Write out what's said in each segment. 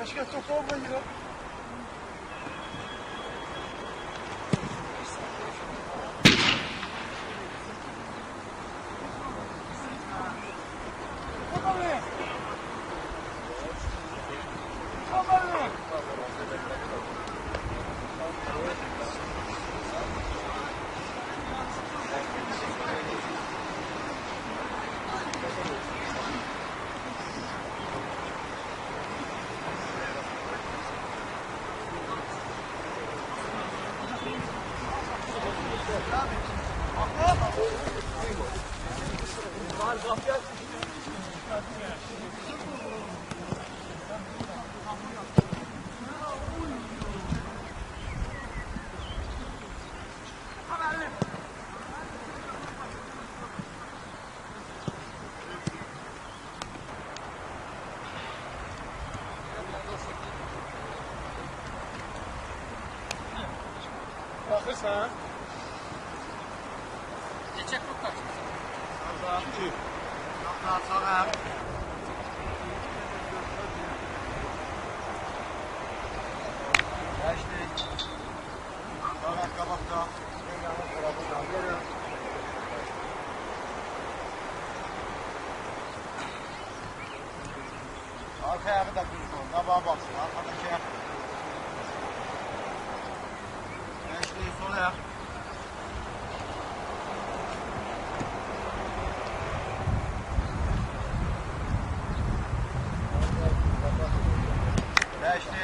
Keşke topu olmayı. Bakırsan. Geçecek çok kaç. Sağ sağ. Geçti. Sağ kabakta. Arkaya kadar dursun. Kabağa baksın. Arkadaki ayak. Geçti. Sol ayak. Geçti.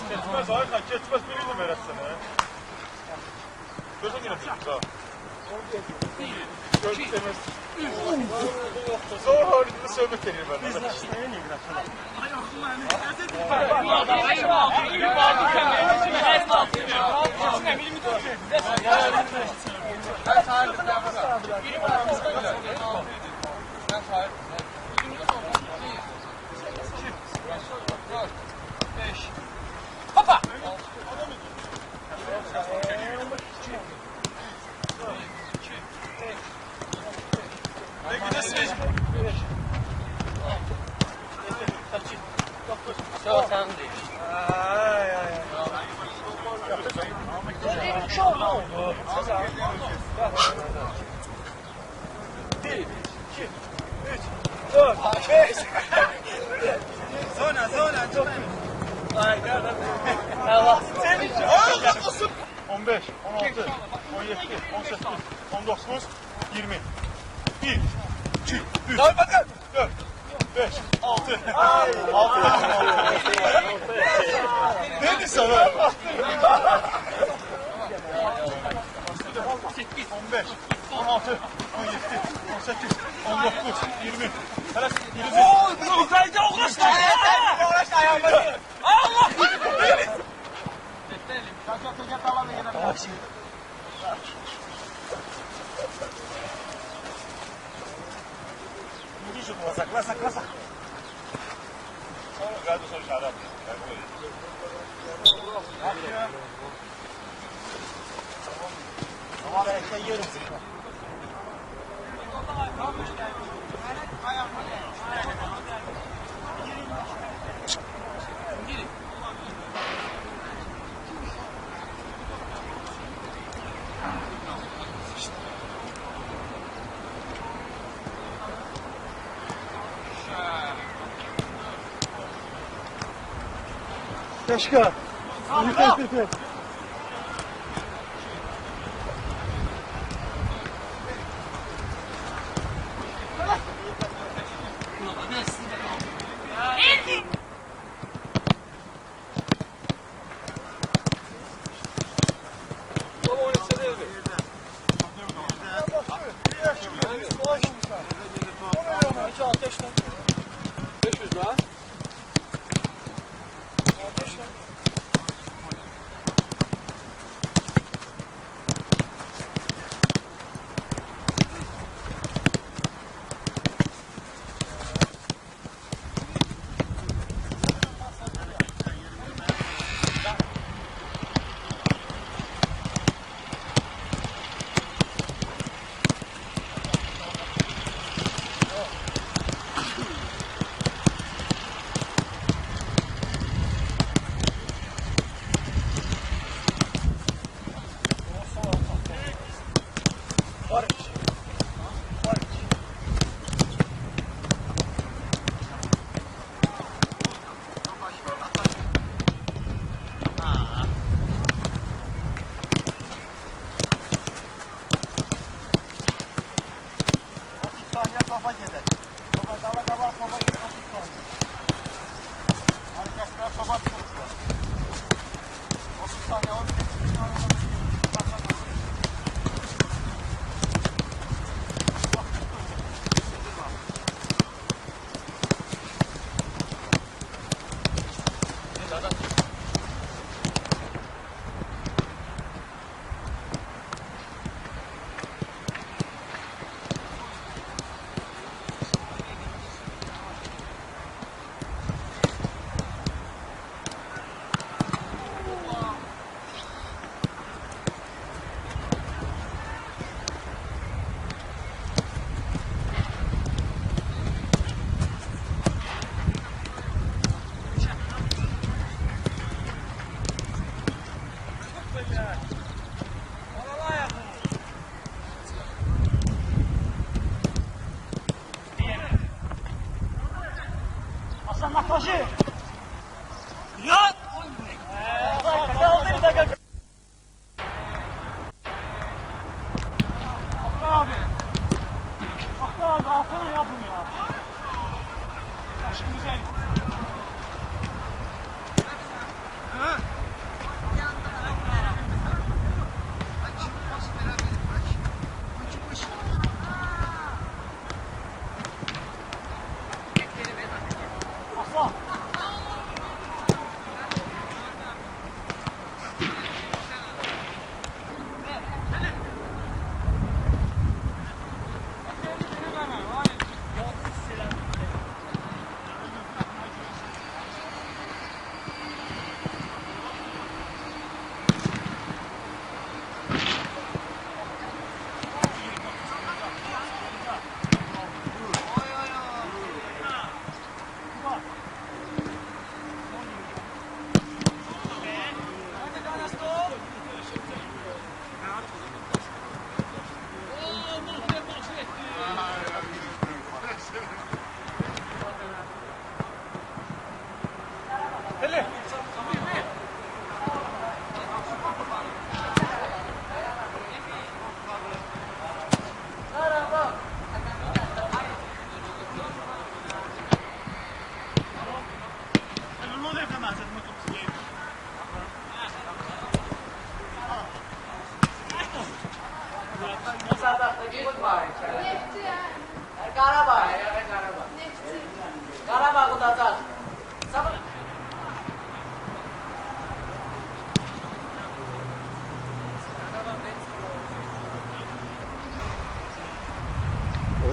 Geçmez Aykan, geçmez bilirdim herhalde. Gözün yine bildik ha. Gözlemez. Zor halinde söhbət edir benden. Biz nasıl neyini biraz? Hopa! Все, sen değil. Bir, iki, üç, dört, beş. Zona, çok. Allah. Sevinç. Aa, kapısın. 15, 16, 17, 18, 19, 20. 1, 2, 3, 4, 5, 6, 6. Neydi sana? 15, 16, 17, 18, 19, 20. Hele 20. Oo, kaydı uğraşma ya. Uğraşma ayağıma. Allah! Sakla, sakla, sakla. Sonra gayet sonra şarap. Ama ben ekmeği yiyorum seni. Teşka. Teşekkür.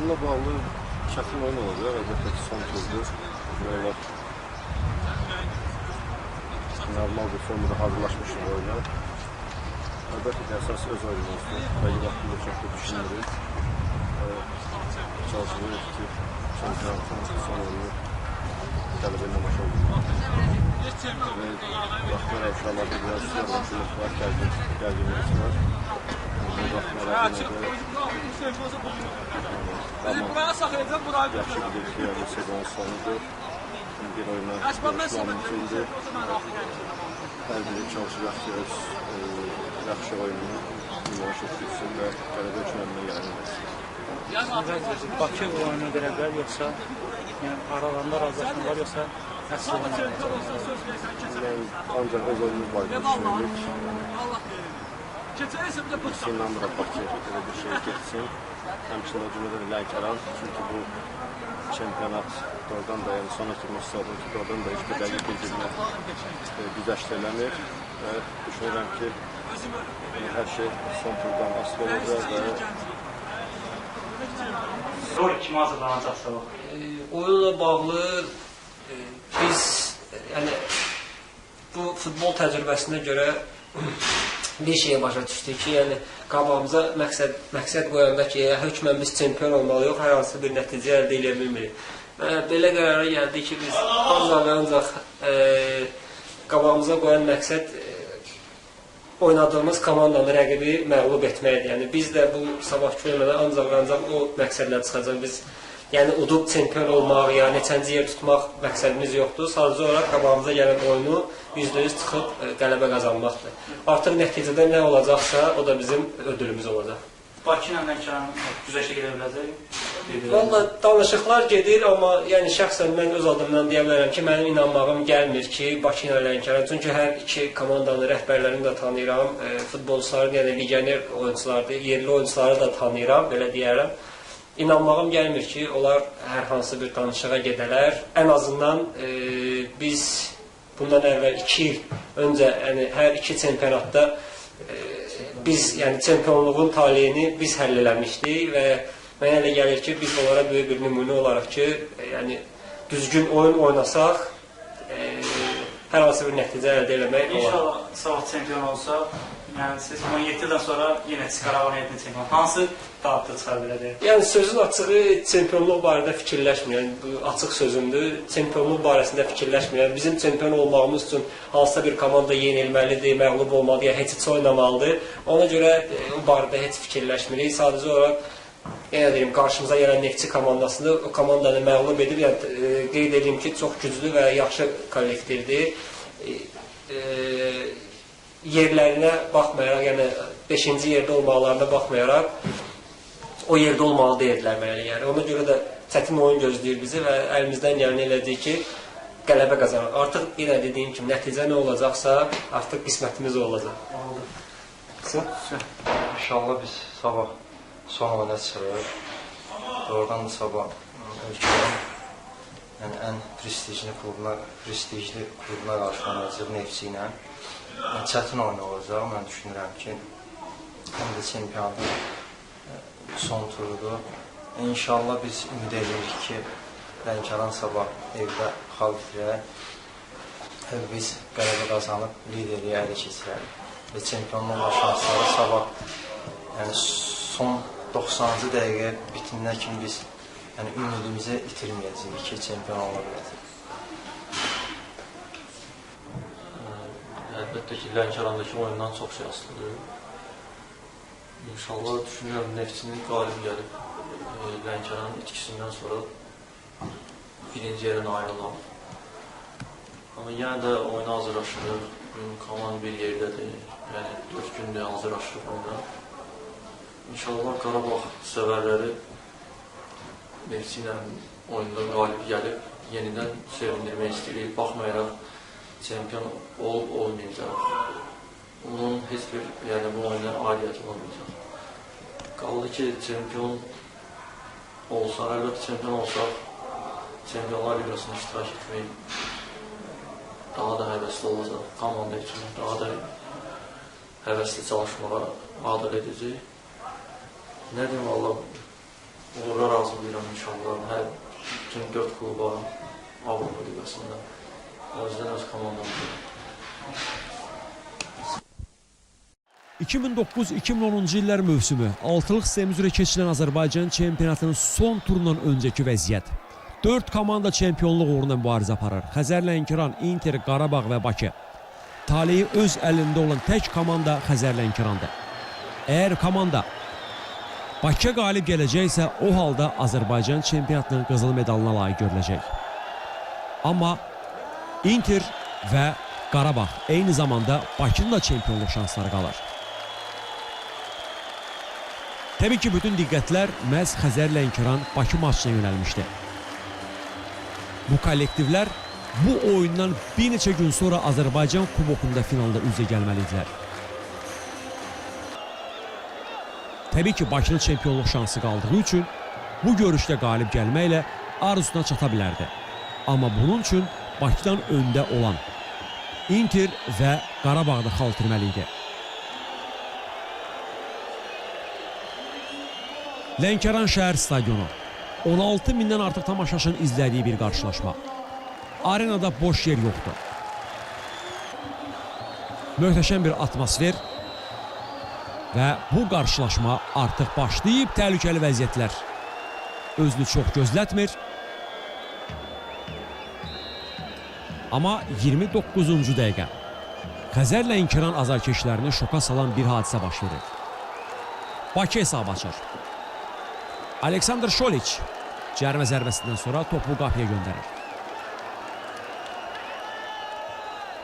Bununla bağlı çətin oyun olacaq. Əlbəttə ki, son turdur. Onlar normal bir formada hazırlaşmışıq oyuna. Əlbəttə ki, əsas öz oyunumuzdur. Bəli vaxtında çox da düşünürük. Çalışırıq ki, çempionatın son oyunu qələbəylə başa olunur. Və baxmayaraq uşaqlarda biraz yorğunluq var, gərginlik var. Bu baxmayaraq yaxşı bilir ki, yəni sezon sonudur. Bir oyuna başlamışdır. Hər biri çalışacaq ki, öz yaxşı oyununu nümayiş etdirsin və qələbə üçünə gəlməsin. Bakı oyunu qələbə yoxsa aralarında razılaşma var yoxsa əsl oyunu? Ancaq öz oyunumuz barədə düşünürük. İnanmıram Bakı elə bir şey getsin. Həmçinin o cümlədə Lənkəran, çünki bu çempionat doğrudan da, yəni son oturmuş sezon ki, doğrudan da heç bir dəqiq bir-birinə güzəşt eləmir və düşünürəm ki, hər şey son turdan asılı olacaq və Rol kimi hazırlanacaqsa? Oyunla bağlı biz yəni bu futbol təcrübəsinə görə bir şeyə başa düşdük ki, yəni qabağımıza məqsəd qoyanda ki, hökmən biz çempion olmalıyıq, hər hansı bir nəticə əldə edə bilmirik. Belə qərara gəldik ki, biz ancaq qabağımıza qoyan məqsəd oynadığımız komandanı, rəqibi məğlub etməkdir. Yəni biz də bu sabahki oyunlarda ancaq o məqsədlə çıxacaq. Biz yəni udub çempion olmaq, ya neçənci yer tutmaq məqsədimiz yoxdur. Sadəcə olaraq qabağımıza gələn oyunu %100 çıxıb qələbə qazanmaqdır. Artıq nəticədə nə olacaqsa, o da bizim ödülümüz olacaq. Bakı ilə Lənkəran güzəşə gedə biləcək? Valla danışıqlar gedir, amma yəni şəxsən mən öz adımdan deyə bilərəm ki, mənim inanmağım gəlmir ki, Bakı ilə Lənkəran. Çünki hər iki komandanın rəhbərlərini də tanıyıram, futbolçuların, yəni legioner oyunçulardır, yerli oyunçuları da tanıyıram, belə deyərəm. İnanmağım gəlmir ki, onlar hər hansı bir danışığa gedələr. Ən azından biz bundan əvvəl 2 il öncə yəni, hər iki çempionatda biz yəni çempionluğun taleyini biz həll eləmişdik və mənə elə gəlir ki, biz onlara böyük bir nümunə olaraq ki, yəni düzgün oyun oynasaq, hər hansı bir nəticə əldə eləmək olar. İnşallah sabah çempion olsa, yəni siz 17 ildən sonra yenə çıxaraq oynayırdınız çempion. Hansı dağıtı çıxar biləcək? Yəni sözün açığı çempionluq barədə fikirləşmirəm. Bu açıq sözümdür. Çempionluq barəsində fikirləşmirəm. Bizim çempion olmağımız üçün hansısa bir komanda yenilməlidir, məğlub olmalıdır, ya heç oynamalıdır. Ona görə o barədə heç fikirləşmirik. Sadəcə olaraq yenə deyim, qarşımıza gələn Neftçi komandasını, o komandanı məğlub edib, yəni qeyd edeyim ki, çox güclü və yaxşı kollektivdir. Yerlərinə baxmayaraq, yəni 5-ci yerdə olmalarına baxmayaraq, o yerdə olmalı deyirlər mənə. Yəni ona görə də çətin oyun gözləyir bizi və əlimizdən gələni elədik ki, qələbə qazanaq. Artıq yenə dediyim kimi nəticə nə olacaqsa, artıq qismətimiz olacaq. Oldu. İnşallah biz sabah son oyuna çıxırıq. Doğrudan da sabah ölkənin yəni, ən prestijli klubuna qarşı oynayacaq Neftçi ilə. Yəni, çətin oyun olacaq. Mən düşünürəm ki, həm də çempionatın son turudur. İnşallah biz ümid edirik ki, Lənkəran sabah evdə xalqdirə biz qələbə qazanıb liderliyi ələ keçirərik. Və çempionluqla şansları sabah yəni, son 90-cı dəqiqə bitimdən kimi biz yəni, ümidimizi itirməyəcəyik ki, çempion ola biləcək. Əlbəttə ki, Lənkərandakı oyundan çox şey asılıdır. İnşallah düşünürəm, Neftçinin qalib gəlib Lənkəranın itkisindən sonra birinci yerin ayrılam. Amma yenə də oyuna hazırlaşırıq. Komand bir yerdədir. Yəni 4 gündür hazırlaşırıq oyuna. İnşallah Qarabağ sevərləri Neftçi ilə oyunda qalib gəlib yenidən sevindirmək istəyirik. Baxmayaraq çempion olmayacaq. Onun heç bir, yəni bu oyundan aidiyyəti olmayacaq. Qaldı ki, çempion olsa, əlbəttə çempion olsaq, Çempionlar Liqasına iştirak etmək daha da həvəsli olacaq. Komanda üçün daha da həvəsli çalışmağa adil edəcək. Nə deyim, valla uğurlar arzulayıram inşallah. Hər bütün 4 kluba Avropa Liqasında. O yüzden öz komandamda. 2009-2010-cu illər mövsümü 6-lıq sistem üzrə keçilən Azərbaycan çempionatının son turundan öncəki vəziyyət. 4 komanda çempionluq uğruna mübarizə aparır. Xəzər Lənkəran, Inter, Qarabağ və Bakı. Taleyi öz əlində olan tək komanda Xəzər Lənkərandır. Əgər komanda Bakıya qalib gələcəksə, o halda Azərbaycan çempionatının qızıl medalına layiq görüləcək. Amma Inter və Qarabağ eyni zamanda Bakının da çempionluq şansları qalır. Təbii ki, bütün diqqətlər məhz Xəzər Lənkəran Bakı maçına yönəlmişdi. Bu kollektivlər bu oyundan bir neçə gün sonra Azərbaycan kubokunda finalda üzə gəlməlidirlər. Təbii ki, Bakının çempionluq şansı qaldığı üçün bu görüşdə qalib gəlməklə arzusuna çata bilərdi. Amma bunun üçün Bakıdan öndə olan Inter və Qarabağda xal itirməli idi. Lənkəran şəhər stadionu 16 mindən artıq tamaşaçının izlədiyi bir qarşılaşma. Arenada boş yer yoxdur. Möhtəşəm bir atmosfer və bu qarşılaşma artıq başlayıb. Təhlükəli vəziyyətlər özünü çox gözlətmir. Amma 29-cu dəqiqə Xəzər Lənkəran azarkeşlərini şoka salan bir hadisə baş verir. Bakı hesab açır. Aleksandr Şoliç cərimə zərbəsindən sonra topu qapıya göndərir.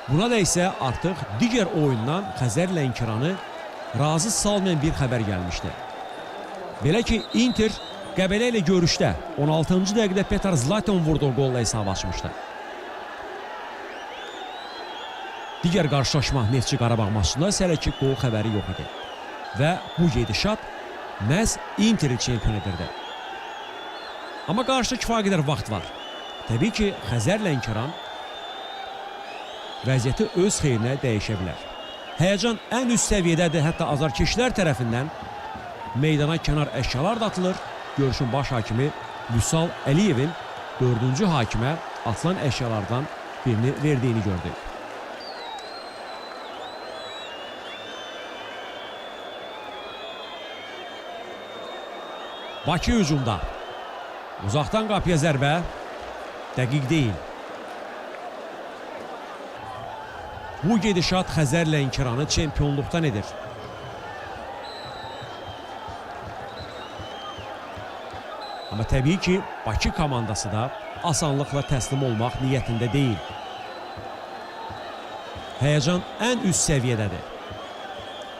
Buna da isə artıq digər oyundan Xəzər Lənkəranı razı salmayan bir xəbər gəlmişdi. Belə ki, Inter Qəbələ ilə görüşdə 16-cı dəqiqədə Petar Zlatan vurduğu qolla hesab açmışdı. Digər qarşılaşma Neftçi Qarabağ maçında isə hələ ki qol xəbəri yox idi. Və bu gedişat məhz Interi çempion edirdi. Amma qarşıda kifayət qədər vaxt var. Təbii ki, Xəzər Lənkəran vəziyyəti öz xeyrinə dəyişə bilər. Həyəcan ən üst səviyyədədir, hətta azarkeşlər tərəfindən meydana kənar əşyalar da atılır. Görüşün baş hakimi Vüsal Əliyevin 4-cü hakimə atılan əşyalardan birini verdiyini gördük. Bakı hücumda. Uzaqdan qapıya zərbə. Dəqiq deyil. Bu gedişat Xəzər Lənkəranı çempionluqdan edir. Amma təbii ki, Bakı komandası da asanlıqla təslim olmaq niyyətində deyil. Həyəcan ən üst səviyyədədir.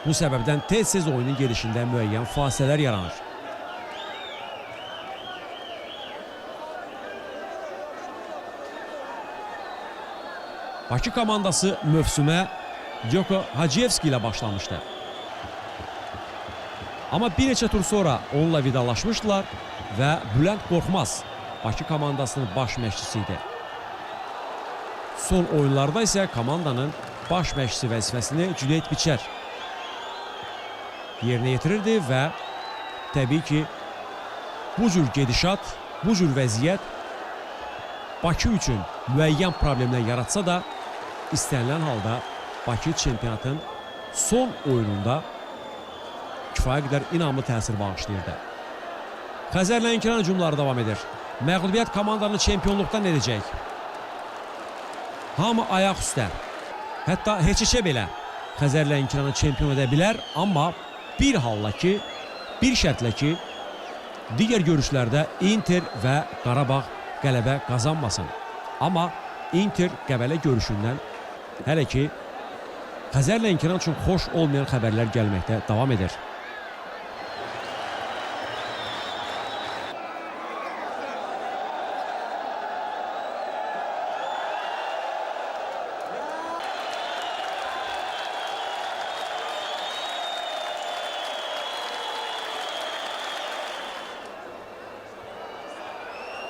Bu səbəbdən tez-tez oyunun gedişində müəyyən fasilələr yaranır. Bakı komandası mövsümə Djoko Hacıyevski ilə başlamışdı. Amma bir neçə tur sonra onunla vidalaşmışdılar və Bülent Qorxmaz Bakı komandasının baş məşqçisi idi. Son oyunlarda isə komandanın baş məşqçisi vəzifəsini Cüneyt Biçər yerinə yetirirdi və təbii ki, bu cür gedişat, bu cür vəziyyət Bakı üçün müəyyən problemlər yaratsa da, istənilən halda Bakı çempionatın son oyununda kifayət qədər inamlı təsir bağışlayırdı. Xəzər Lənkəran hücumları davam edir. Məğlubiyyət komandanı çempionluqdan edəcək. Hamı ayaq üstə. Hətta heç-heçə belə Xəzər Lənkəranı çempion edə bilər, amma bir halla ki, bir şərtlə ki, digər görüşlərdə Inter və Qarabağ qələbə qazanmasın. Amma Inter Qəbələ görüşündən hələ ki Xəzər Lənkəran üçün xoş olmayan xəbərlər gəlməkdə davam edir.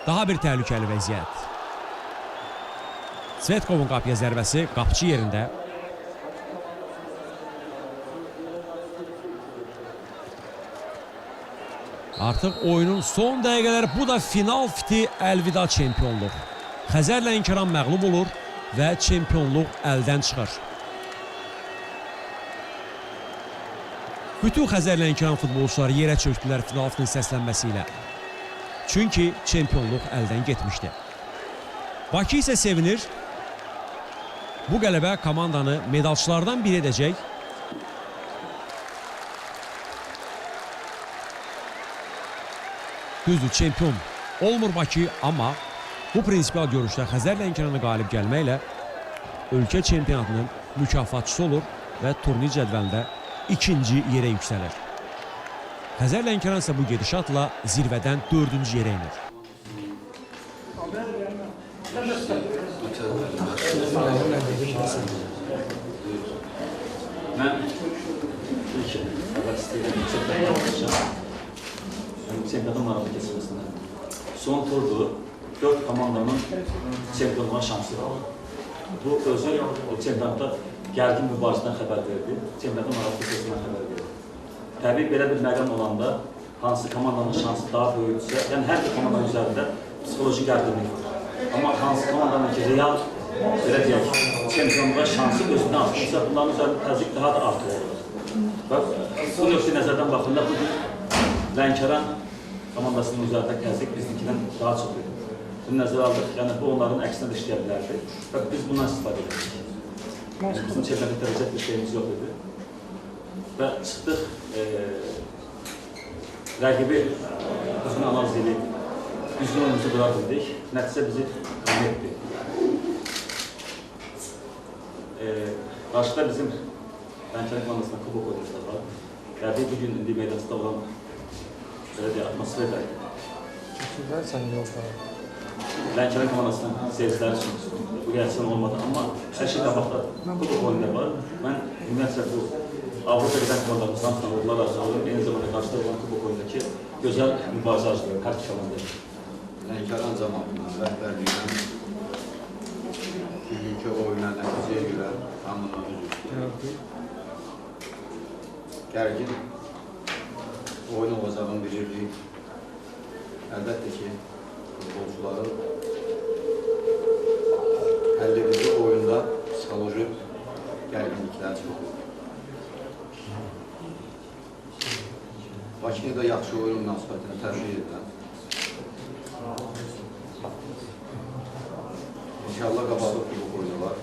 Daha bir təhlükəli vəziyyət. Svetkovun qapıya zərbəsi qapçı yerində. Artıq oyunun son dəqiqələri, bu da final fiti, əlvida çempionluq. Xəzər Lənkəran məğlub olur və çempionluq əldən çıxır. Bütün Xəzər Lənkəran futbolçuları yerə çöktülər final fitinin səslənməsi ilə. Çünki çempionluq əldən getmişdi. Bakı isə sevinir. Bu qələbə komandanı medalçılardan biri edəcək. Düzdür, çempion olmur Bakı, amma bu prinsipial görüşdə Xəzər Lənkərana qalib gəlməklə ölkə çempionatının mükafatçısı olur və turnir cədvəlində ikinci yerə yüksəlir. Xəzər Lənkəran isə bu gedişatla zirvədən 4-cü yerə inir. Mən ilk əvvəl istəyirəm, çempionatın maraqlı keçməsində. Son turdur, 4 komandanın çempionluğa şansı var. Bu özü çempionatda gərgin mübarizədən xəbər verdi, çempionatın maraqlı keçməsindən xəbər verdi. Təbii belə bir məqam olanda, hansı komandanın şansı daha böyükdürsə, yəni hər bir komandanın üzərində psixoloji gərginlik var. Amma hansı komandanın ki, real, belə deyək, çempionluğa şansı özündən artıqsa, bunların üzərində təzyiq daha da artıq olur. Və bu nöqtə nəzərdən baxımda bugün Lənkəran komandasının üzərində təzyiq bizimkindən daha çox idi. Bunu nəzərə aldıq, yəni bu onların əksinə də işləyə bilərdi və biz bundan istifadə edik. Bizim çempionata dərəcət bir şeyimiz yox idi. Və çıxdıq, rəqibi düzgün analiz edib, düzgün oyunumuzu qura bildik, nəticə bizi qəbul etdi. Qarşıda bizim Lənkəran komandasında kubok oyuncular var. Rəqib bugün indi meydansında olan atmosferdə Lənkəran komandasının seyirciləri üçün bu reaksiyon olmadı, amma şəkil qabaqda kubok oyunlar var. Mən ümumiyyətlə bu Avropa gedən komandalarımızdan tanıqlar arasında eyni zamanda qarşıda olan kubok oyundakı gözəl mübarizə arzulayır hər iki komandaya. Lənkəran cəmaatının rəhbərliyindən bugünkü oyuna nəticəyə görə hamına üzr istəyir. Gərgin oyun olacağını bilirdik. Əlbəttə ki, futbolçuların 51-ci oyunda psixoloji gərginliklər çox olur. Bakı'da da yaxşı oyun münasibətini təşkil edirəm. İnşallah qabaqda kubok oyunu var.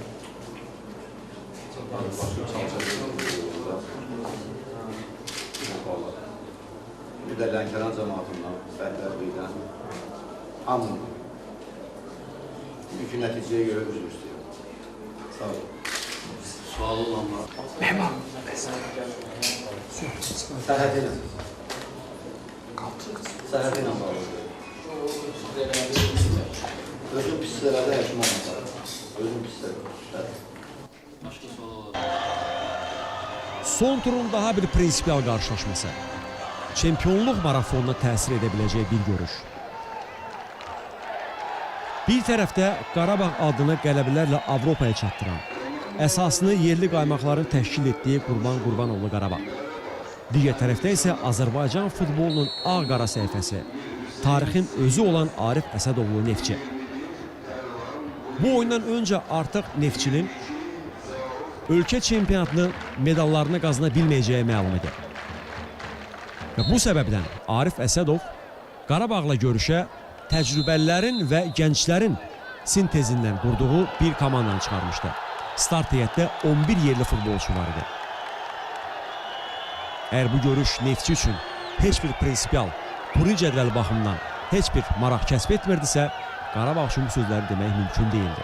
Başqa çalışacağıq oyunda. Bir də Lənkəran cəmaatından, rəhbərlikdən hamının bugünkü nəticəyə görə üzr istəyirəm. Sağ olun. Sual olanlar. Mehman. Səhhət ilə. Səhhət ilə bağlıdır. Özün pislərdə həkim olmasa. Özün pislərdə. Son turun daha bir prinsipial qarşılaşması. Çempionluq marafonuna təsir edə biləcək bir görüş. Bir tərəfdə Qarabağ adını qələbələrlə Avropaya çatdıran, əsasını yerli qaymaqların təşkil etdiyi Qurban Qurbanoğlu Qarabağ. Digər tərəfdə isə Azərbaycan futbolunun ağ-qara səhifəsi, tarixin özü olan Arif Əsədoğlu Neftçi. Bu oyundan öncə artıq Neftçinin ölkə çempionatının medallarını qazana bilməyəcəyi məlum idi. Və bu səbəbdən Arif Əsədov Qarabağla görüşə təcrübəlilərin və gənclərin sintezindən qurduğu bir komandanı çıxarmışdı. Start heyətdə 11 yerli futbolçu var idi. Əgər bu görüş Neftçi üçün heç bir prinsipial, turnir cədvəli baxımından heç bir maraq kəsb etmirdisə, Qarabağ üçün bu sözləri demək mümkün deyildi.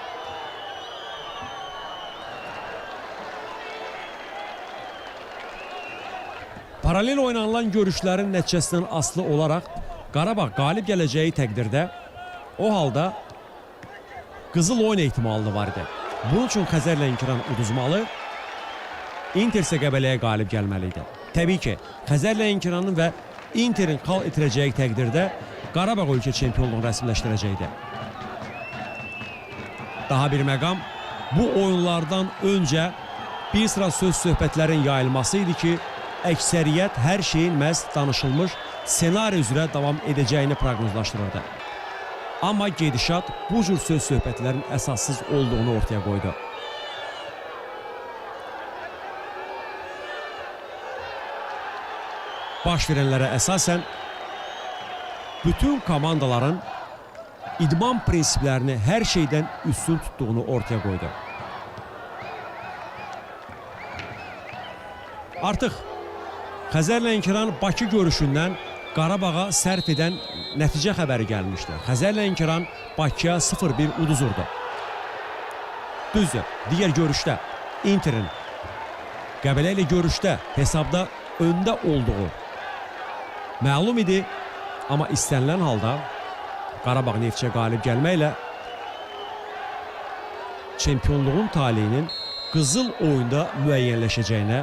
Paralel oynanılan görüşlərin nəticəsindən asılı olaraq Qarabağ qalib gələcəyi təqdirdə o halda qızıl oyun ehtimalı var idi. Bunun üçün Xəzər Lənkəran uduzmalı, Inter isə Qəbələyə qalib gəlməli idi. Təbii ki, Xəzər Lənkəranın və Interin xal itirəcəyi təqdirdə Qarabağ ölkə çempionluğunu rəsmiləşdirəcəkdi. Daha bir məqam, bu oyunlardan öncə bir sıra söz-söhbətlərin yayılması idi ki, əksəriyyət hər şeyin məhz danışılmış senari üzrə davam edəcəyini proqnozlaşdırırdı. Amma gedişat bu cür söz söhbətlərin əsassız olduğunu ortaya qoydu. Baş verənlərə əsasən bütün komandaların idman prinsiplərini hər şeydən üstün tutduğunu ortaya qoydu. Artıq Xəzər Lənkəran Bakı görüşündən Qarabağa sərf edən nəticə xəbəri gəlmişdi. Xəzər Lənkəran Bakıya 0-1 uduzurdu. Düzdür, digər görüşdə Interin Qəbələ ilə görüşdə hesabda öndə olduğu məlum idi, amma istənilən halda Qarabağ Neftçiyə qalib gəlməklə çempionluğun taleyinin qızıl oyunda müəyyənləşəcəyinə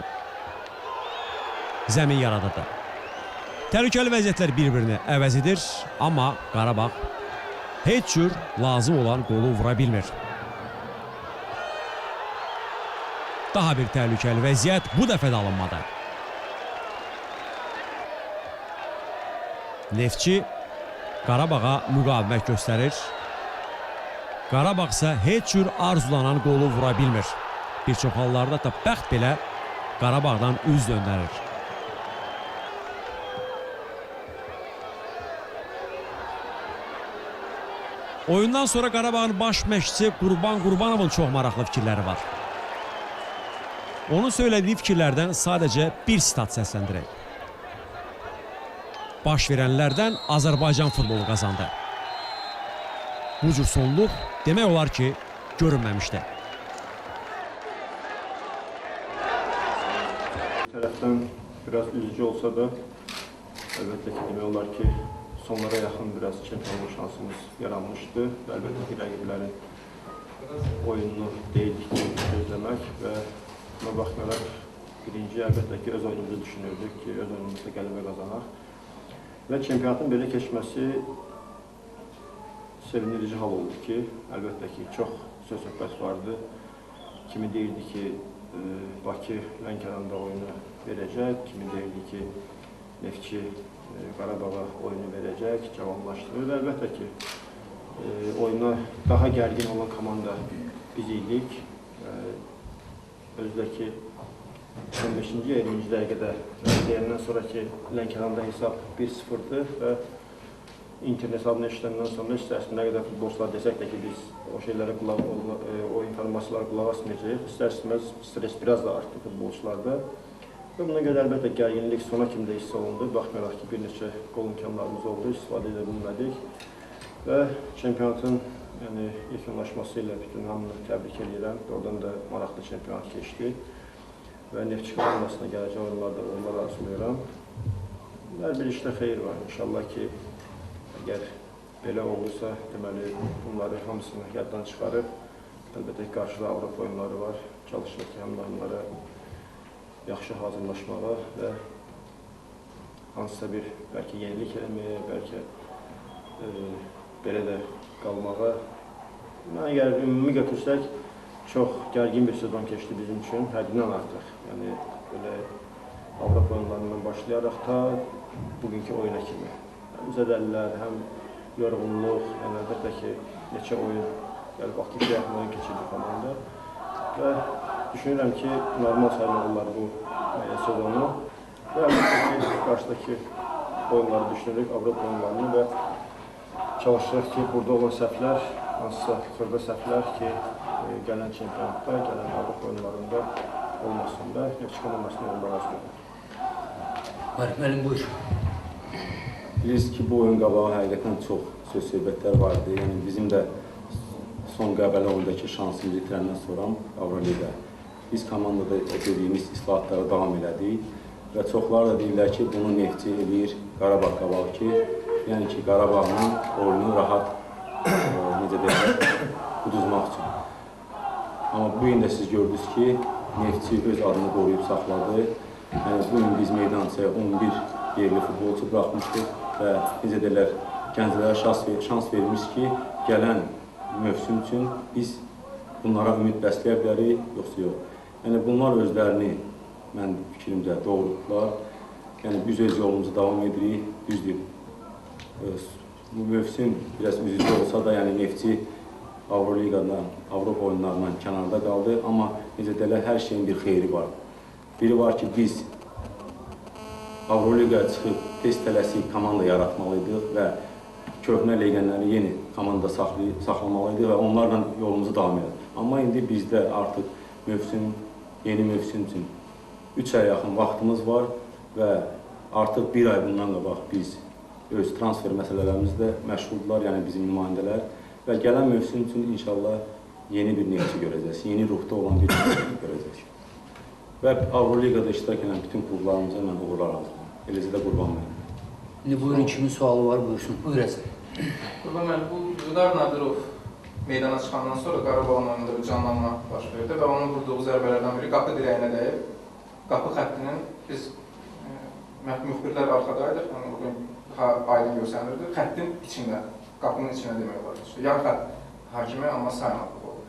zəmin yaradırdı. Təhlükəli vəziyyətlər bir-birini əvəz edir, amma Qarabağ heç cür lazım olan qolu vura bilmir. Daha bir təhlükəli vəziyyət bu dəfə də alınmadı. Neftçi Qarabağa müqavimət göstərir. Qarabağ isə heç cür arzulanan qolu vura bilmir. Bir çox hallarda da bəxt belə Qarabağdan üz döndərir. Oyundan sonra Qarabağın baş məşqçisi Qurban Qurbanovun çox maraqlı fikirləri var. Onun söylədiyi fikirlərdən sadəcə bir sitat səsləndirək. Baş verənlərdən Azərbaycan futbolu qazandı. Bu cür sonluq demək olar ki, görünməmişdi. Tərəfdən biraz üzücü olsa da, əlbəttə ki, demək olar ki, sonlara yaxın biraz çempionluq şansımız yaranmışdı. Əlbəttə ki, rəqiblərin oyununu deyildikcə gözləmək və buna baxmayaraq birinci əlbəttə ki, öz oyunumuzu düşünürdük ki, öz oyunumuzda qələbə qazanaq. Və çempionatın belə keçməsi sevindirici hal oldu ki, əlbəttə ki, çox söz-söhbət vardı. Kimi deyirdi ki, Bakı Lənkəranda oyunu verəcək, kimi deyirdi ki, Neftçi Qarabağa oyunu verəcək, cavablaşdırır və əlbəttə ki, oyuna daha gərgin olan komanda biz idik. Özdə ki, 15-ci 20-ci dəqiqədə deyəndən sonraki Lənkəranda hesab 1-0'dır və internet hesabını eşidəndən sonra istərsin nə qədər futbolçular desək də ki, biz o şeylərə o informasiyalara qulaq asmayacağıq. İstər-istəməz stres biraz da artdı futbolçularda. Və buna görə əlbəttə gərginlik sona kimi də hiss olundu. Baxmayaraq ki, bir neçə qol imkanlarımız oldu, istifadə edə bilmədik. Və çempionatın yekunlaşması ilə bütün hamını təbrik edirəm. Oradan da maraqlı çempionat keçdi. Və Neftçi komandasına gələcək oyunlarda onları arzulayıram. Hər bir işdə xeyir var. İnşallah ki, əgər belə olursa, deməli, bunları hamısını yaddan çıxarıb, əlbəttə ki, qarşıda Avropa oyunları var. Çalışırıq ki, həmin oyunlara yaxşı hazırlaşmağa və hansısa bir bəlkə yenilik eləməyə, bəlkə belə də qalmağa. Əgər ümumi götürsək, çox gərgin bir sezon keçdi bizim üçün, həddindən artıq. Yəni, belə Avropa oyunlarından başlayaraq ta bugünkü oyuna kimi. Həm zədəlilər, həm yorğunluq, yəni əlbəttə ki, neçə oyun, gəlib aktiv yaxın oyun keçirdi komanda. Və düşünürəm ki, normal sayılmalılar bu sezonu. Və əlbəttə ki, qarşıdakı oyunları düşünürük, Avropa oyunlarını və çalışırıq ki, burada olan səhvlər, hansısa xırda səhvlər ki, gələn çempionatda, gələn Avropa oyunlarında olmasın və Neftçi komandasının yolda arzulayırıq. Müəllim, buyur. Bilirsiniz ki, bu oyun qabağı həqiqətən çox söz-söhbətlər vardı. Yəni, bizim də son Qəbələ oyundakı şansımızı itirəndən sonra Avroliqə biz komandada dediyimiz islahatlara davam elədik və çoxlar da deyirlər ki, bunu Neftçi eləyir Qarabağ qabağı ki, yəni ki, Qarabağın oyunu rahat, necə deyirlər, uduzmaq üçün. Amma bu gün də siz gördünüz ki, Neftçi öz adını qoruyub saxladı. Bu gün biz meydançaya 11 yerli futbolçu bıraxmışdıq və necə deyirlər, gənclərə şans vermiş ki, gələn mövsüm üçün biz bunlara ümid bəsləyə bilərik, yoxsa yox. Yəni, bunlar özlərini, mən fikrimcə, doğruldular Yəni biz öz yolumuzu davam edirik, düzdür. Bu mövsüm biraz üzücü olsa da, yəni Neftçi Avroliqadan, Avropa oyunlarından kənarda qaldı, amma necə deyirlər, hər şeyin bir xeyri var. Biri var ki, biz Avroliqaya çıxıb tez tələsik komanda yaratmalıydıq və köhnə legionləri yeni komanda saxlamalıydıq və onlarla yolumuzu davam edir. Amma indi bizdə artıq yeni mövsüm üçün 3 aya yaxın vaxtımız var və artıq bir ay bundan qabaq biz öz transfer məsələlərimizdə məşğuldular, yəni bizim nümayəndələr və gələn mövsüm üçün inşallah yeni bir Neftçi görəcəksiniz, yeni ruhda olan bir Neftçi görəcəksiniz. Və Avroliqada iştirak edən bütün klublarımıza mən uğurlar arzulayıram. Eləcə də Qurban müəllim. İndi buyurun, kimin sualı var, buyursun. Buyur Əsəd. Qurban müəllim, bu Vüqar Nadirov meydana çıxandan sonra Qarabağın oyununda bir canlanma baş verdi və onun vurduğu zərbələrdən biri qapı dirəyinə dəyib. Qapı xəttinin biz müxbirlər arxadaydıq, bugün daha aydın görsənirdi. Xəttin içində, qapının içində demək olar. Yan xətt hakimi, amma saymadıq oldu.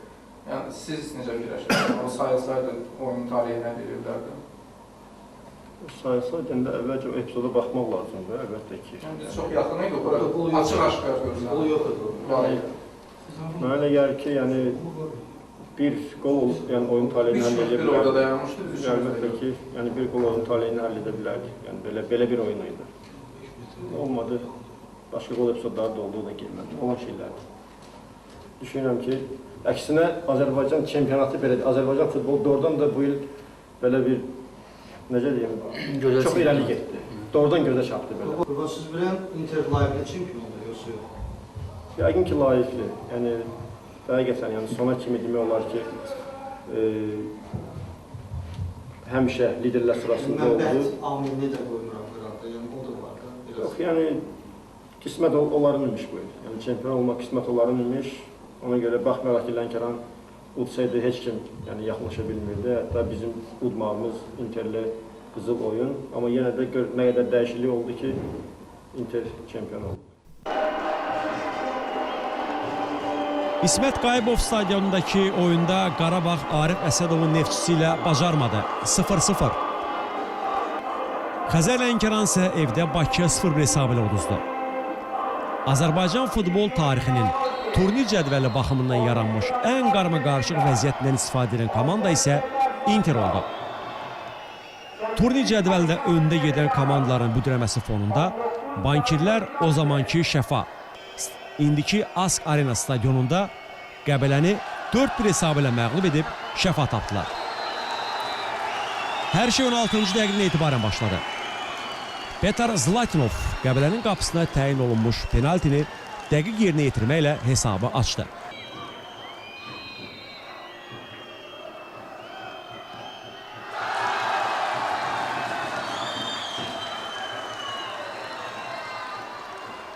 Yəni, siz necə fikirləşirsiniz? O sayılsaydı oyunun tarihi nə deyə bilərdi? Sayılsaydı, əvvəlcə o epizoda baxmaq lazımdır, əlbəttə ki. Biz çox yaxın idi, açıq-aşkar gözlədik. Qolu yox idi. Mənə elə gəlir ki, yəni bir qol olub, yəni oyun taleyini həll edə bilərdik. Bir orada dayanmışdı, biz əlbəttə ki, yəni bir qol oyun taleyini həll edə bilərdik. Yəni belə bir oyun idi. Olmadı, başqa qol epizodları da olduğu da gelmədi, olan şeylərdir. Düşünürəm ki, əksinə Azərbaycan çempionatı belədir. Azərbaycan futbolu doğrudan da bu il belə bir, necə deyim, çox irəli getdi. Doğrudan gözə çarpdı belə. Qurban, siz bilən Inter layiqli çempiondur, yoxsa yox? Yəqin ki, layiqli. Yəni, həqiqətən, yəni sona kimi demək olar ki, həmişə liderlər sırasında oldu. Məbət amilini də qoymuram qıraqda, yəni o da var da. Yox, yəni, qismət onların imiş bu il. Yəni, çempion olmaq qismət onların imiş. Ona görə baxmayaraq ki, Lənkəran udsaydı heç kim yaxınlaşa bilmirdi. Hətta bizim udmağımız Interlə qızıl oyun. Amma yenə də nə qədər dəyişiklik oldu ki, Inter çempion oldu. İsmət Qayıbov stadionundakı oyunda Qarabağ Arif Əsədovun Neftçisi ilə bacarmadı. 0-0. Xəzər Lənkəran isə evdə Bakıya 0-1 hesabı ilə uduzdu. Azərbaycan futbol tarixinin turnir cədvəli baxımından yaranmış ən qarma-qarışıq vəziyyətdən istifadə edən komanda isə Inter oldu. Turnir cədvəldə öndə gedən komandaların büdrəməsi fonunda bankirlər o zamanki Şəfa, indiki Ask Arena stadionunda Qəbələni 4-1 hesabı ilə məğlub edib şəfa tapdılar. Hər şey 16-cı dəqiqədən etibarən başladı. Petar Zlatinov Qəbələnin qapısına təyin olunmuş penaltini dəqiq yerinə yetirməklə hesabı açdı.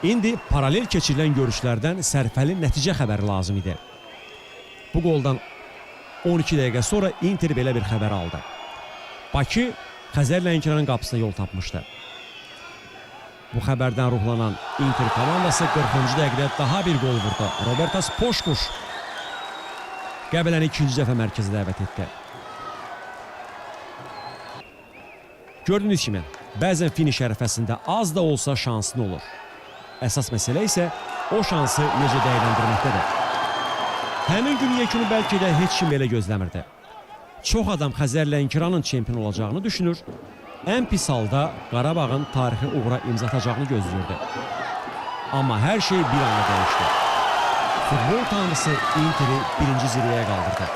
İndi paralel keçirilən görüşlərdən sərfəli nəticə xəbəri lazım idi. Bu qoldan 12 dəqiqə sonra Inter belə bir xəbər aldı. Bakı Xəzər Lənkəranın qapısına yol tapmışdı. Bu xəbərdən ruhlanan Inter komandası 40-cı dəqiqədə daha bir gol vurdu. Robertas Poşkuş Qəbələni ikinci dəfə mərkəzə dəvət etdi. Gördüyünüz kimi, bəzən finiş ərəfəsində az da olsa şansın olur. Əsas məsələ isə o şansı necə dəyərləndirməkdədir. Həmin gün yekunu bəlkə də heç kim belə gözləmirdi. Çox adam Xəzər Lənkəranın çempion olacağını düşünür, ən pis halda Qarabağın tarixi uğura imza atacağını gözləyirdi. Amma hər şey bir anda dəyişdi. Futbol tanrısı Inter'i birinci zirvəyə qaldırdı.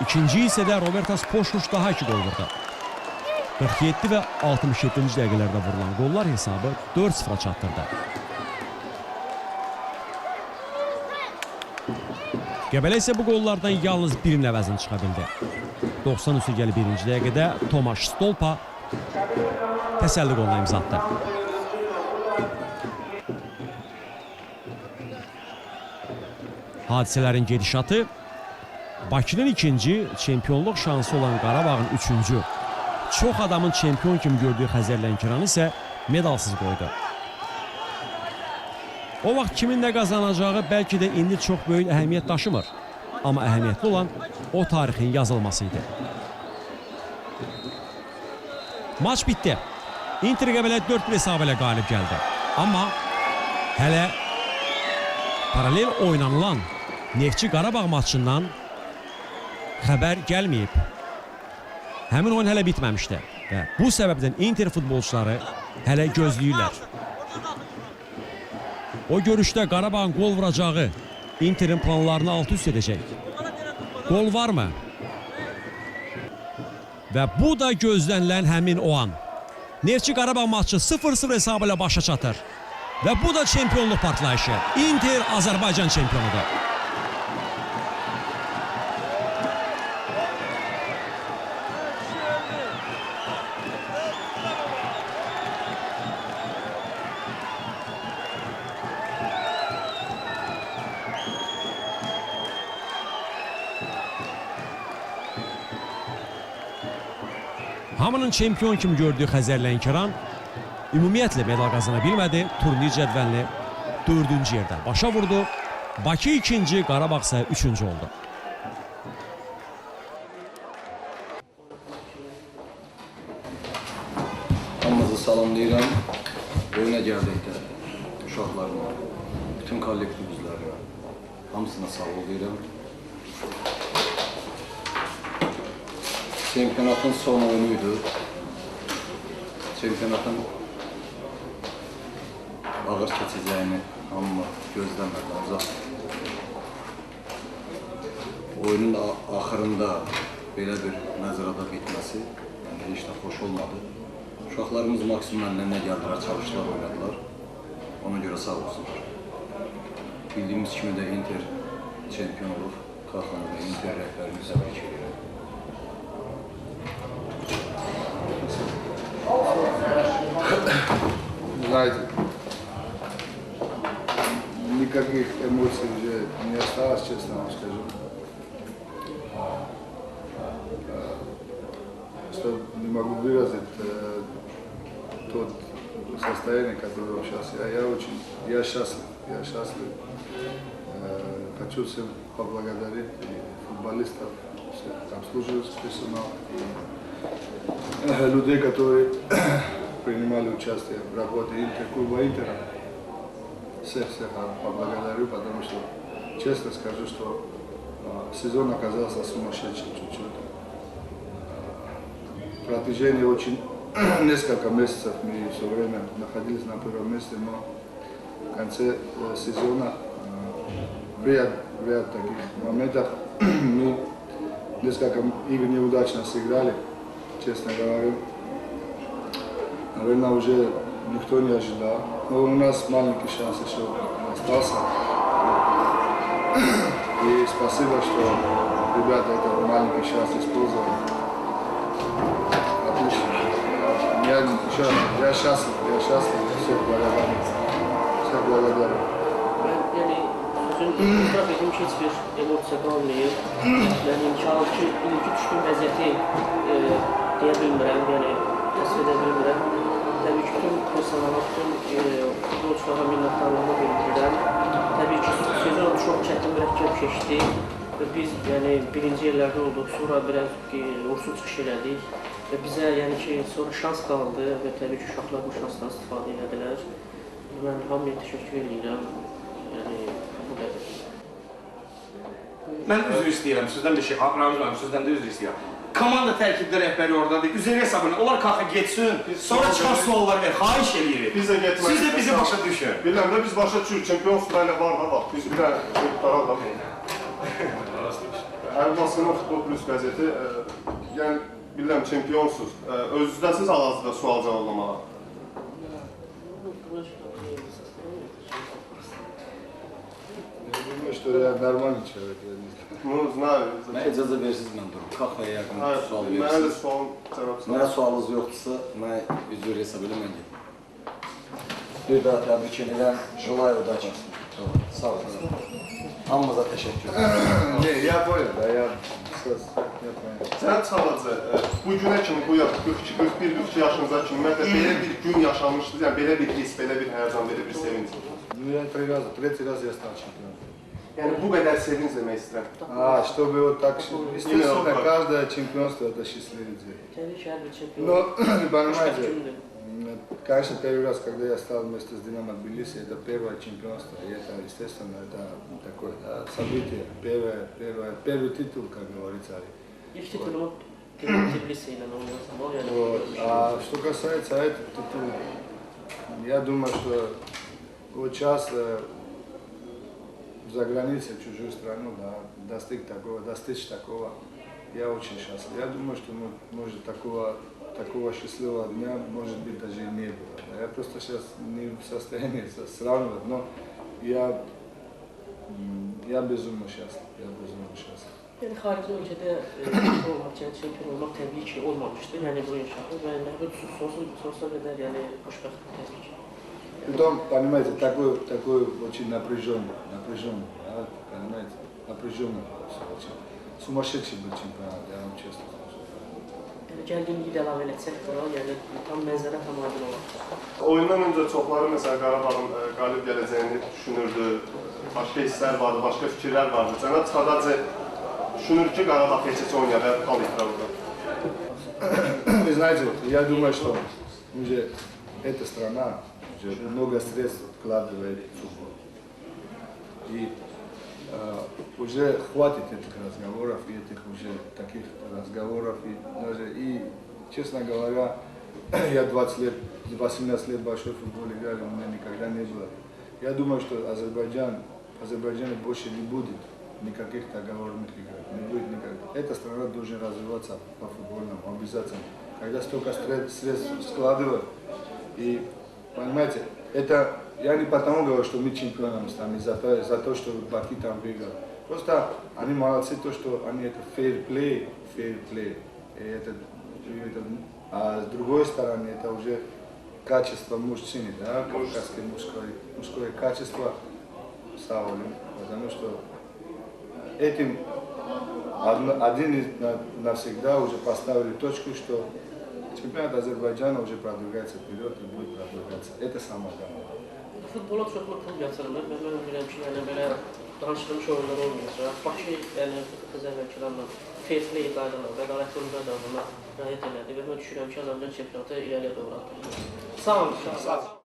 İkinci hissədə Robertas Poşkuş daha 2 gol vurdu. 47 və 67-ci dəqiqələrdə vurulan qollar hesabı 4-0 çatdırdı. Qəbələ isə bu qollardan yalnız birinin əvəzini çıxa bildi. 93-1-ci dəqiqədə Tomaş Stolpa təsəlli qoluna imza atdı. Hadisələrin gedişatı Bakının ikinci, çempionluq şansı olan Qarabağın üçüncü, çox adamın çempion kimi gördüyü Xəzər Lənkəranı isə medalsız qoydu. O vaxt kimin nə qazanacağı bəlkə də indi çox böyük əhəmiyyət daşımır. Amma əhəmiyyətli olan o tarixin yazılması idi. Maç bitdi. Inter Qəbələ 4-1 hesabı ilə qalib gəldi. Amma hələ paralel oynanılan Neftçi Qarabağ maçından xəbər gəlməyib. Həmin oyun hələ bitməmişdi və bu səbəbdən Inter futbolçuları hələ gözləyirlər. O görüşdə Qarabağın qol vuracağı Interin planlarını alt-üst edəcək. Qol varmı? Və bu da gözlənilən həmin o an. Neftçi Qarabağ maçı 0-0 hesabı ilə başa çatır. Və bu da çempionluq partlayışı. Inter Azərbaycan çempionudur. Hamının çempion kimi gördüyü Xəzər Lənkəran ümumiyyətlə medal qazana bilmədi. Turnir cədvəlini 4-cü yerdə başa vurdu. Bakı 2-ci, Qarabağ isə 3-cü oldu. Hamınızı salamlayıram. Oyuna gəldikdə uşaqlarıma, bütün kollektivizlərə hamısına sağ ol deyirəm. Çempionatın son oyunuydu. Çempionatın ağır keçəcəyini hamı gözləmədi. Ancaq oyunun axırında belə bir məzərada bitməsi heç də xoş olmadı. Uşaqlarımız maksimum əllərinə gəldilər, çalışdılar, oynadılar. Ona görə sağ olsunlar. Bildiyimiz kimi də Inter çempion olub. Qalxanı da Inter rəhbərini təbrik edirəm. Знаете, никаких эмоций уже не осталось, честно вам скажу. Что не могу выразить тот состояние, которое сейчас. Я счастлив. Хочу всем поблагодарить футболистов, всех обслуживающих персонал, людей, которые принимали участие в работе клуба Интера. Всех поблагодарю, потому что, честно скажу, что сезон оказался сумасшедшим чуть-чуть. В протяжении очень несколько месяцев мы все время находились на первом месте, но в конце сезона в ряд таких моментах мы несколько игр неудачно сыграли, честно говоря. Наверное, уже никто не ожидал. Но у нас маленький шанс еще остался. И спасибо, что ребята этот маленький шанс использовали. Отлично. Я счастлив, всех благодарю. Всех благодарю. Yani sözün itiraf edilmiş heç bir emosiya qalmayıb. Yəni inşallah ki, ilki düşdüyüm vəziyyəti deyə bilmirəm, yəni təsvir edə bilmirəm. Təbii ki, bütün personala, bütün futbolçulara minnətdarlığımı bildirirəm. Təbii ki, sezon çox çətin, mürəkkəb keçdi. Biz yəni birinci yerlərdə olduq, sonra biraz uğursuz çıxış elədik. Və bizə yəni ki, sonra şans qaldı və təbii ki, uşaqlar bu şansdan istifadə elədilər. Mən hamıya təşəkkür edirəm. Yəni, bu qədər. Mən üzr istəyirəm, sizdən bir şey, Ramazan, sizdən də üzr istəyirəm. Komanda tərkibdə rəhbəri oradadır, üzeri hesabını, onlar qalxa getsin, sonra çıxan suallar ver, xahiş eləyirik. Biz də getmək. Siz də bizi başa düşün. Biləm də biz başa düşürük, çempion sulayla var da bax, biz bir dənə tutaraq da. Ərmasının Futbol Plus qəzeti, yəni biləm çempionsuz, özünüzdəsiniz hal-hazırda sual cavablamağa. Что я нормальный человек. Ну, знаю. Mən icazə versiniz mən durum. Qalxmaya yaxın sual Mənə də verirsiniz. sual cavabsın. Mənə sualınız yoxdursa, mən üzr hesab elə mən gedim. Bir daha təbrik edirəm. Желаю удачи. Sağ olun. Hamımıza təşəkkür edirəm. Не, я понял, да, я понял. Sən Çalacı, bu günə kimi, bu 42-41-42 yaşınıza kimi ümumiyyətlə belə bir gün yaşamışdınız, yəni belə bir his, belə bir həyəcan, belə bir sevinç. Ну, я третий раз я стал чемпионом. Yani bu kadar sevinç demek istedim. А, чтобы вот так... Естественно, вот так. каждое чемпионство это счастливый день. Но, понимаете, конечно, первый раз, когда я стал вместе с Динамо Тбилиси, это первое чемпионство, и это, естественно, это такое событие, первый титул, как говорится. İlk titulumu Tbilisi ile oynarsam o yani. Вот. А что касается этого титула, я думаю, что вот сейчас за границей, в чужую страну, да, достичь такого, я очень счастлив. Я думаю, что может такого счастливого дня, может быть, даже и не было. Я просто сейчас не в состоянии сравнивать, но я безумно счастлив. Yani xarici ölkədə olmaq, çempion olmaq təbii ki olmamışdı. Yəni bu inşaatı və bu sonsuza qədər yəni xoşbəxtlik təbii ki. Потом, понимаете, такой очень напряженный, да, понимаете, напряженный, очень sumасшедший был чемпионат, я вам честно скажу. Yəni gərginliyi də əlavə etsək buna, yəni tam mənzərə tam aydın olar. Oyundan öncə çoxları mesela Qarabağın qalib gələcəyini düşünürdü, başqa hisslər vardı, başqa fikirlər vardı. Cənab Çıxadacı düşünür ki, Qarabağ keçəsi oynayar və qal ekranda. Вы знаете, я думаю, что уже эта страна уже много средств вкладывает в футбол. И уже хватит этих разговоров, и этих уже таких разговоров. И честно говоря, я 18 лет большой футбол играл, у меня никогда не было. Я думаю, что Азербайджан больше не будет никаких договорных игр. Не будет никогда. Эта страна должна развиваться по футбольному, обязательно. Когда столько средств складывают, и понимаете, это я не потому говорю, что мы чемпионами станем за то, что Баки там выиграл. Просто они молодцы, то, что они это fair play. А с другой стороны, это уже качество мужчины, да, кавказское мужское качество Саулем, потому что этим один навсегда уже поставили точку, что чемпионат Азербайджана уже продвигается вперед и будет продвигаться. Это самое главное. Futbola çoxlu pul yatırılır və mən bilirəm ki, yəni belə danışdığım oyunlar olmayacaq. Bakı yəni Azərbaycanla fair play qaydalarına, ədalətli oyun qaydalarına riayət elədi və mən düşünürəm ki, Azərbaycan çempionatı irəliyə doğru atılır. Sağ olun.